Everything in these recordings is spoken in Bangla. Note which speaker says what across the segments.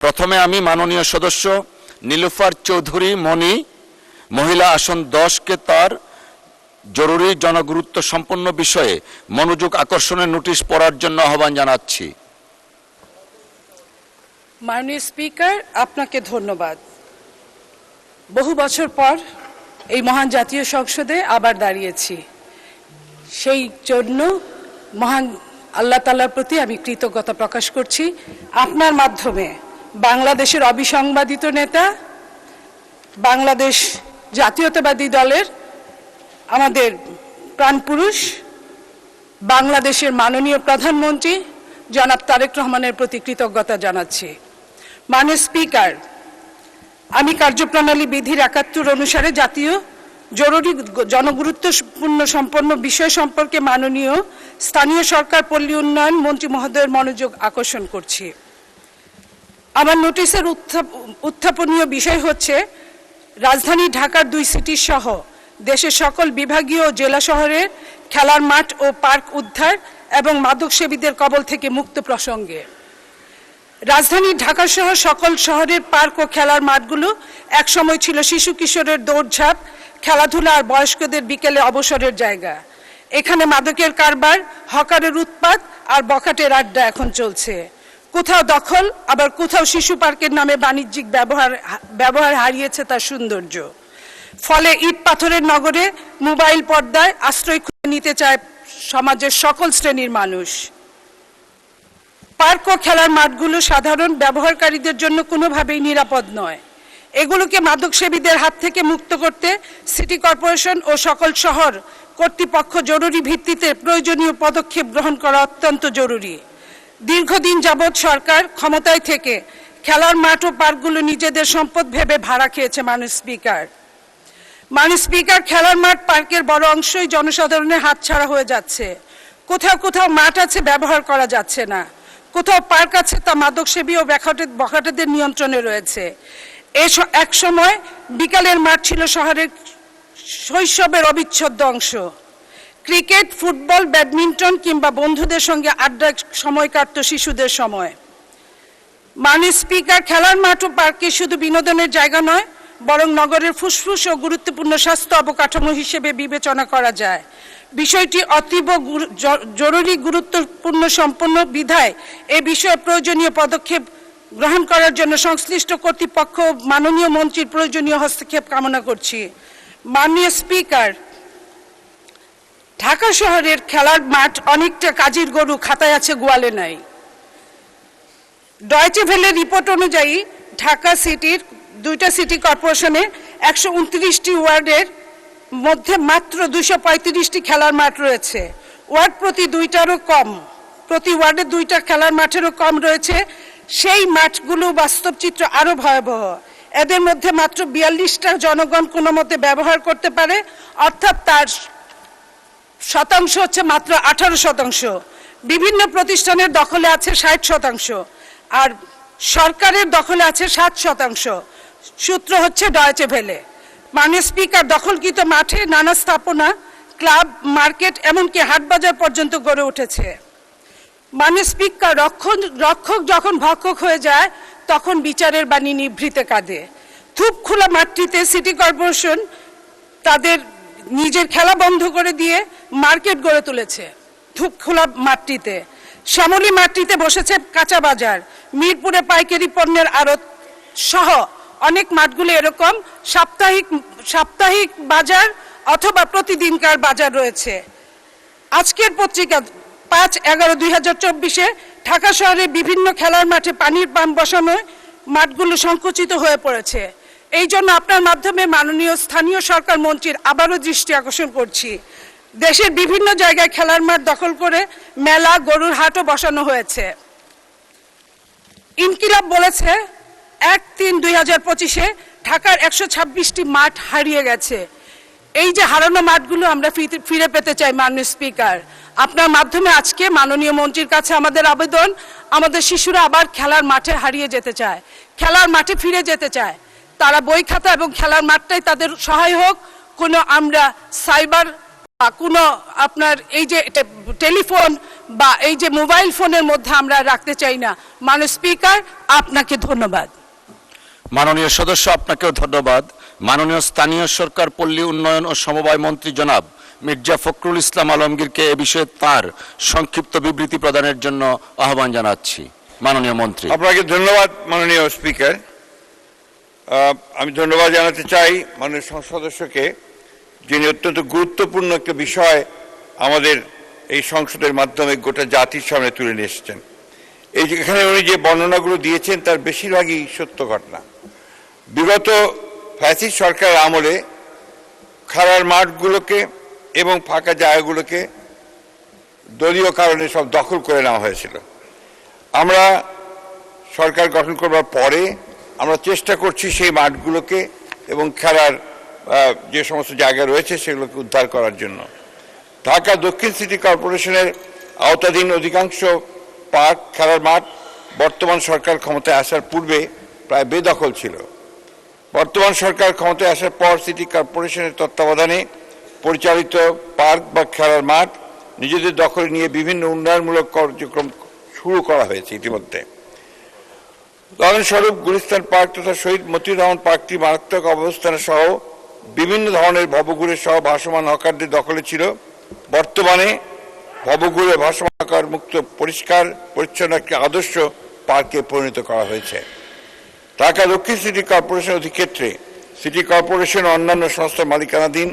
Speaker 1: প্রথমে আমি মাননীয় সদস্য নীলুফার চৌধুরী মনি মহিলা আসন 10-কে তার জরুরি জনগুরুত্ব সম্পন্ন বিষয়ে মনোযোগ আকর্ষণের নোটিশ পড়ার জন্য আহ্বান জানাচ্ছি।
Speaker 2: মাননীয় স্পিকার, আপনাকে ধন্যবাদ। বহু বছর পর এই মহান জাতীয় সংসদে আবার দাঁড়িয়েছি। সেই জন্য মহান আল্লাহ তাআলার প্রতি আমি কৃতজ্ঞতা প্রকাশ করছি। আপনার মাধ্যমে বাংলাদেশের অবিসংবাদিত নেতা, বাংলাদেশ জাতীয়তাবাদী দলের আমাদের প্রাণপুরুষ, বাংলাদেশের মাননীয় প্রধানমন্ত্রী জনাব তারেক রহমানের প্রতি কৃতজ্ঞতা জানাচ্ছি। মাননীয় স্পিকার, আমি কার্যপ্রণালী বিধির ৭১ অনুসারে জাতীয় জরুরি জনগুরুত্বপূর্ণ সম্পন্ন বিষয় সম্পর্কে মাননীয় স্থানীয় সরকার পল্লী উন্নয়ন মন্ত্রী মহোদয়ের মনোযোগ আকর্ষণ করছি। আমার নোটিশের উত্থাপনীয় বিষয় হচ্ছে রাজধানী ঢাকার 2 সিটি সহ দেশের সকল বিভাগীয় ও জেলা শহরের খেলার মাঠ ও পার্ক উদ্ধার এবং মাদকসেবীদের কবল থেকে মুক্ত প্রসঙ্গে। রাজধানী ঢাকা সহ সকল শহরের পার্ক ও খেলার মাঠগুলো একসময় ছিল শিশু কিশোরের দৌড়ঝাঁপ, খেলাধুলা আর বয়স্কদের বিকেলে অবসরের জায়গা। এখানে মাদকের কারবার, হকারের উৎপাত আর বখাটের আড্ডা এখন চলছে। কোথাও দখল, আবার কোথাও শিশু পার্কের নামে বাণিজ্যিক ব্যবহার হারিয়েছে তার সৌন্দর্য। ফলে ইট পাথরের নগরে মোবাইল পর্দায় আশ্রয় খুঁজে নিতে চায় সমাজের সকল শ্রেণীর মানুষ। পার্ক ও খেলার মাঠগুলো সাধারণ ব্যবহারকারীদের জন্য কোনোভাবেই নিরাপদ নয়। এগুলোকে মাদকসেবীদের হাত থেকে মুক্ত করতে সিটি কর্পোরেশন ও সকল শহর কর্তৃপক্ষ জরুরি ভিত্তিতে প্রয়োজনীয় পদক্ষেপ গ্রহণ করা অত্যন্ত জরুরি। দীর্ঘদিন যাবৎ সরকার ক্ষমতায় থেকে খেলার মাঠ ও পার্কগুলো নিজেদের সম্পদ ভেবে ভাড়া খেয়েছে। মাননীয় স্পিকার, খেলার মাঠ পার্কের বড় অংশই জনসাধারণের হাতছাড়া হয়ে যাচ্ছে। কোথাও কোথাও মাঠ আছে, ব্যবহার করা যাচ্ছে না। কোথাও পার্ক আছে, তা মাদকসেবী ও বখাটেদের নিয়ন্ত্রণে রয়েছে। এক সময় বিকালের মাঠ ছিল শহরের শৈশবের অবিচ্ছেদ্য অংশ। ক্রিকেট, ফুটবল, ব্যাডমিন্টন কিংবা বন্ধুদের সঙ্গে আড্ডায় সময় কাটত শিশুদের সময়। মাননীয় স্পিকার, খেলার মাঠ ও পার্ককে শুধু বিনোদনের জায়গা নয়, বরং নগরের ফুসফুস ও গুরুত্বপূর্ণ স্বাস্থ্য অবকাঠামো হিসেবে বিবেচনা করা যায়। বিষয়টি অতীব জরুরি গুরুত্বপূর্ণ সম্পন্ন বিধায় এ বিষয়ে প্রয়োজনীয় পদক্ষেপ গ্রহণ করার জন্য সংশ্লিষ্ট কর্তৃপক্ষ মাননীয় মন্ত্রীর প্রয়োজনীয় হস্তক্ষেপ কামনা করছি। মাননীয় স্পিকার, ঢাকা শহরের খেলার মাঠ অনেকটা কাজীর গরু, খাতায় আছে গোয়ালে নাই। ডয়েচে ভেলের রিপোর্ট অনুযায়ী ঢাকা সিটির 2টা সিটি কর্পোরেশনে 129টি ওয়ার্ডের মধ্যে মাত্র 235টি খেলার মাঠ রয়েছে। ওয়ার্ড প্রতি 2টারও কম, প্রতি ওয়ার্ডে 2টা খেলার মাঠেরও কম রয়েছে। সেই মাঠগুলো বাস্তব চিত্র আরও ভয়াবহ। এদের মধ্যে মাত্র 42টা জনগণ কোনো মতে ব্যবহার করতে পারে, অর্থাৎ তার শতাংশ হচ্ছে মাত্র 18%। বিভিন্ন প্রতিষ্ঠানের দখলে আছে 60%, আর সরকারের দখলে আছে 7%। সূত্র হচ্ছে ডয়েচে ভেলে। মাননীয় স্পিকার, দখলকৃত মাঠে নানা স্থাপনা, ক্লাব, মার্কেট, এমনকি হাটবাজার পর্যন্ত গড়ে উঠেছে। মাননীয় স্পিকার, রক্ষক যখন ভক্ষক হয়ে যায় তখন বিচারের বাণী নিভৃতে কাঁদে। থুপ খোলা মাঠটিতে সিটি কর্পোরেশন তাদের নিজের খেলা বন্ধ করে দিয়ে মার্কেট গড়ে তুলেছে। থুপ খোলা মাঠটিতে, শ্যামলী মাঠটিতে বসেছে কাঁচা বাজার, মিরপুরে পাইকারি পণ্যের আড়ত সহ অনেক মাঠগুলো এরকম সাপ্তাহিক বাজার অথবা প্রতিদিনকার বাজার রয়েছে। আজকের পত্রিকা 5/11/2024 ঢাকা শহরে বিভিন্ন খেলার মাঠে পানির পাম্প বসানোয় মাঠগুলো সংকুচিত হয়ে পড়েছে। এই জন্য আপনার মাধ্যমে মাননীয় স্থানীয় সরকার মন্ত্রীর আবারও দৃষ্টি আকর্ষণ করছি। দেশের বিভিন্ন জায়গায় খেলার মাঠ দখল করে মেলা, গরুর হাটও বসানো হয়েছে। ইনকিলাব বলেছে 1/3/2025 ঢাকার 126টি মাঠ হারিয়ে গেছে। এই যে হারানো মাঠগুলো আমরা ফিরে পেতে চাই। মাননীয় স্পিকার, আপনার মাধ্যমে আজকে মাননীয় মন্ত্রীর কাছে আমাদের আবেদন, আমাদের শিশুরা আবার খেলার মাঠে হারিয়ে যেতে চায়, খেলার মাঠে ফিরে যেতে চায়। তারা বই খাতা এবং খেলার মাঠটাই তাদের সহায় হোক। কোনো আমরা সাইবার কোনো আপনার এই যে টেলিফোন বা এই যে মোবাইল ফোনের মধ্যে আমরা রাখতে চাই না। মাননীয় স্পিকার, আপনাকে ধন্যবাদ।
Speaker 1: মাননীয় সদস্য, আপনাকেও ধন্যবাদ। মাননীয় স্থানীয় সরকার, পল্লী উন্নয়ন ও সমবায় মন্ত্রী জনাব মির্জা ফখরুল ইসলাম আলমগীরকে এ বিষয়ে তার সংক্ষিপ্ত বিবৃতি প্রদানের জন্য আহ্বান জানাচ্ছি। মাননীয় মন্ত্রী।
Speaker 3: আপনাকে ধন্যবাদ মাননীয় স্পিকার। আমি ধন্যবাদ জানাতে চাই মাননীয় সংসদ সদস্যকে, যিনি অত্যন্ত গুরুত্বপূর্ণ একটা বিষয় আমাদের এই সংসদের মাধ্যমে গোটা জাতির সামনে তুলে নিয়ে এসেছেন। এই যে এখানে উনি যে বর্ণনাগুলো দিয়েছেন তার বেশিরভাগই সত্য ঘটনা। বিগত ফ্যাসিস্ট সরকার আমলে খেলার মাঠগুলোকে এবং ফাঁকা জায়গাগুলোকে দলীয় কারণে সব দখল করে নেওয়া হয়েছিল। আমরা সরকার গঠন করবার পরে আমরা চেষ্টা করছি সেই মাঠগুলোকে এবং খেলার যে সমস্ত জায়গা রয়েছে সেগুলোকে উদ্ধার করার জন্য। ঢাকা দক্ষিণ সিটি কর্পোরেশনের আওতাধীন অধিকাংশ পার্ক, খেলার মাঠ বর্তমান সরকার ক্ষমতায় আসার পূর্বে প্রায় বেদখল ছিল। বর্তমান সরকার ক্ষমতায় আসার পর সিটি কর্পোরেশনের তত্ত্বাবধানে পরিচালিত পার্ক বা খেলার মাঠ নিজেদের দখলে নিয়ে বিভিন্ন উন্নয়নমূলক কার্যক্রম শুরু করা হয়েছে ইতিমধ্যে। উদাহরণস্বরূপ গুলিস্তান পার্ক তথা শহীদ মতিউর রহমান পার্কটি মারাত্মক অবস্থানে সহ বিভিন্ন ধরনের ভবঘুরে সহ ভাসমান হকারদের দখলে ছিল। বর্তমানে ভবঘুরে ভাসমান হকার মুক্ত পরিষ্কার পরিচ্ছন্ন একটি আদর্শ পার্কে পরিণত করা হয়েছে। ঢাকা দক্ষিণ সিটি কর্পোরেশন অধিক্ষেত্রে সিটি কর্পোরেশন ও অন্যান্য সংস্থার মালিকানাধীন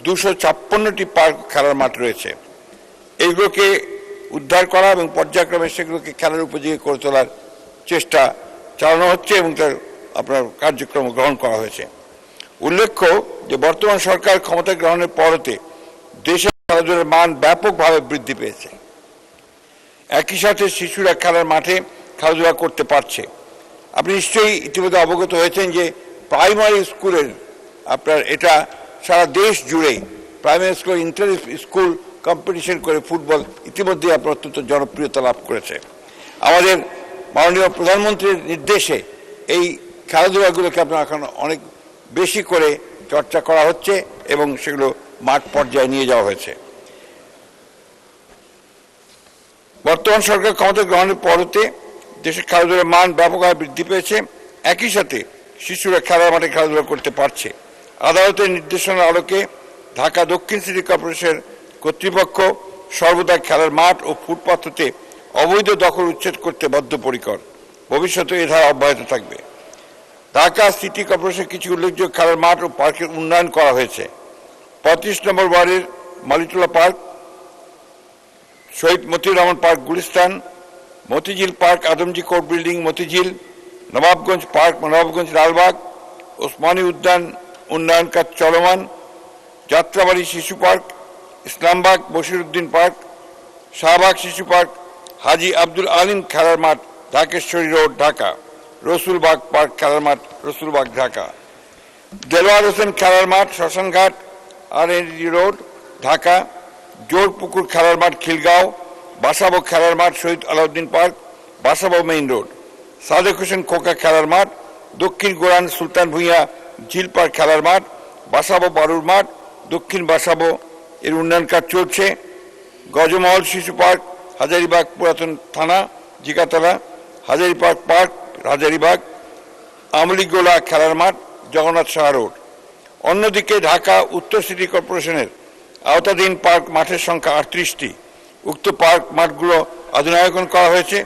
Speaker 3: 256টি পার্ক খেলার মাঠ রয়েছে। এইগুলোকে উদ্ধার করা এবং পর্যায়ক্রমে সেগুলোকে খেলার উপযোগী করে তোলার চেষ্টা চালানো হচ্ছে এবং তার আপনার কার্যক্রম গ্রহণ করা হয়েছে। উল্লেখ্য যে বর্তমান সরকার ক্ষমতা গ্রহণের পরতে দেশের খেলাধুলার মান ব্যাপকভাবে বৃদ্ধি পেয়েছে। একই সাথে শিশুরা খেলার মাঠে খেলাধুলা করতে পারছে। আপনি নিশ্চয়ই ইতিমধ্যে অবগত হয়েছেন যে প্রাইমারি স্কুলের আপনার এটা সারা দেশ জুড়ে primary school inter school competition করে ফুটবল ইতিমধ্যে আপনার অত্যন্ত জনপ্রিয়তা লাভ করেছে। আমাদের মাননীয় প্রধানমন্ত্রীর নির্দেশে এই খেলাধুলাগুলোকে আপনার এখন অনেক বেশি করে চর্চা করা হচ্ছে এবং সেগুলো মাঠ পর্যায়ে নিয়ে যাওয়া হয়েছে। বর্তমান সরকার ক্ষমতা গ্রহণের পরতে দেশের খেলাধুলার মান ব্যাপকভাবে বৃদ্ধি পেয়েছে। একই সাথে শিশুরা খেলার মাঠে খেলাধুলা করতে পারছে। আদালতের নির্দেশনার আলোকে ঢাকা দক্ষিণ সিটি কর্পোরেশন কর্তৃপক্ষ সর্বদা খেলার মাঠ ও ফুটপাথ হতে অবৈধ দখল উচ্ছেদ করতে বদ্ধপরিকর। ভবিষ্যতে এ ধারা অব্যাহত থাকবে। ঢাকা সিটি কর্পোরেশন কিছু উল্লেখযোগ্য খেলার মাঠ ও পার্কের উন্নয়ন করা হয়েছে। 35 নম্বর ওয়ার্ডের Malitola park, Shahid Motiur Rahman park Gulistan, Motijheel park Adamjee court building Motijheel, Nawabganj park Nawabganj Lalbagh, Osmani Udyan উন্নয়ন কাজ চলমান, Jatrabari Shishu park, Islambagh Bashiruddin park, Shahbag Shishu park, Haji Abdul Alim খেলার মাঠ ঢাকেশ্বরী রোড ঢাকা, রসুলবাগ পার্ক খেলার মাঠ রসুলবাগ ঢাকা, দেলোয়ার হোসেন খেলার মাঠ শ্মশানঘাট আর.এন.জি রোড ঢাকা, জোরপুকুর খেলার মাঠ খিলগাঁও, বাসাবো খেলার মাঠ শহীদ আলাউদ্দিন পার্ক বাসাবো মেইন রোড, সাদেক হোসেন খোকা খেলার মাঠ দক্ষিণ গোরান সুলতান ভূঁইয়া ঝিল পার্ক খেলার মাঠ বাসাবো বারুর মাঠ দক্ষিণ বাসাবো এর উন্নয়ন কাজ চলছে। গজমহল শিশু পার্ক হাজারীবাগ পুরাতন থানা জিকাতলা, হাজারীবাগ পার্ক হাজারীবাগ, আমলিগোলা খেলার মাঠ জগন্নাথ সাহা রোড। অন্যদিকে ঢাকা উত্তর সিটি কর্পোরেশনের আওতাধীন পার্ক মাঠের সংখ্যা 38টি। উক্ত পার্ক মাঠগুলো আধুনিকায়ন করা হয়েছে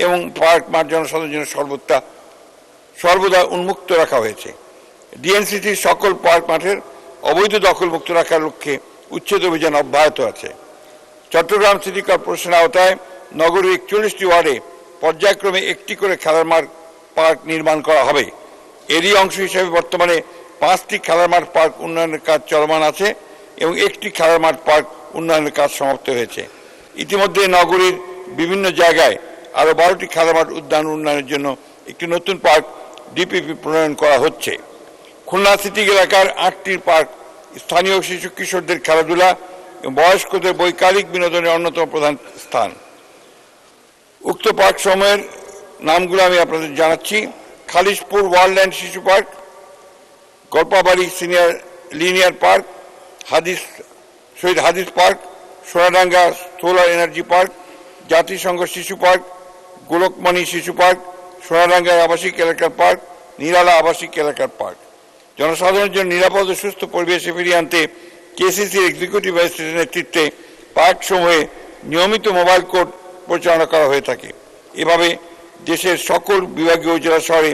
Speaker 3: এবং পার্ক মাঠ জনসাধারণের জন্য সর্বদা উন্মুক্ত রাখা হয়েছে। ডিএনসিটির সকল পার্ক মাঠের অবৈধ দখল মুক্ত রাখার লক্ষ্যে উচ্ছেদ অভিযান অব্যাহত আছে। চট্টগ্রাম সিটি কর্পোরেশনের আওতায় নগরীর 41টি ওয়ার্ডে পর্যায়ক্রমে একটি করে খেলার মাঠ পার্ক নির্মাণ করা হবে। এরই অংশ হিসেবে বর্তমানে 5টি খেলার মাঠ পার্ক উন্নয়নের কাজ চলমান আছে এবং একটি খেলার মাঠ পার্ক উন্নয়নের কাজ সমাপ্ত হয়েছে। ইতিমধ্যে নগরীর বিভিন্ন জায়গায় আরও 12টি খেলার মাঠ উদ্যান উন্নয়নের জন্য একটি নতুন পার্ক ডিপিপি প্রণয়ন করা হচ্ছে। খুলনা সিটি এলাকার 8টি পার্ক স্থানীয় শিশু কিশোরদের খেলাধুলা এবং বয়স্কদের বৈকালিক বিনোদনের অন্যতম প্রধান স্থান। উক্ত পার্ক সমূহের নামগুলো আমি আপনাদের জানাচ্ছি: খালিশপুর ওয়াইল্ডল্যান্ড শিশু পার্ক, গল্পাবাড়ি সিনিয়র লিনিয়ার পার্ক, শহীদ হাদিস park, Sonadanga solar energy park, জাতিসংঘ শিশু পার্ক, গোলকমণি শিশু পার্ক, সোনাডাঙ্গার আবাসিক এলাকার পার্ক, নিরালা আবাসিক এলাকার পার্ক। জনসাধারণের জন্য নিরাপদ ও সুস্থ পরিবেশে ফিরিয়ে আনতে কেসিসির এক্সিকিউটিভ ম্যাজিস্ট্রেটের নেতৃত্বে পার্ক সমূহে নিয়মিত মোবাইল কোর্ট পরিচালনা করা হয়ে থাকে। এভাবে দেশের সকল বিভাগীয় জেলা শহরে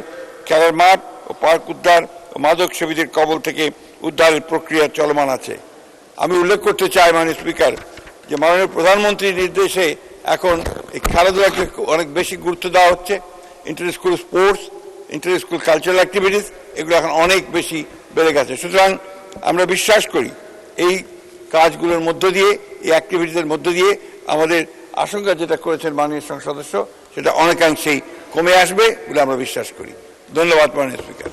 Speaker 3: খেলার মাঠ ও পার্ক উদ্ধার ও মাদক সেবীদের কবল থেকে উদ্ধারের প্রক্রিয়া চলমান আছে। আমি উল্লেখ করতে চাই মাননীয় স্পিকার যে মাননীয় প্রধানমন্ত্রীর নির্দেশে এখন এই খেলাধুলাকে অনেক বেশি গুরুত্ব দেওয়া হচ্ছে। Inter school sports, inter school cultural activities এগুলো এখন অনেক বেশি বেড়ে গেছে। সুতরাং আমরা বিশ্বাস করি এই কাজগুলোর মধ্য দিয়ে, এই অ্যাক্টিভিটিসের মধ্য দিয়ে আমাদের আশঙ্কা যেটা করেছেন মাননীয় সংসদ সদস্য সেটা অনেকাংশেই কমে আসবে বলে আমরা বিশ্বাস করি। ধন্যবাদ মাননীয় স্পিকার।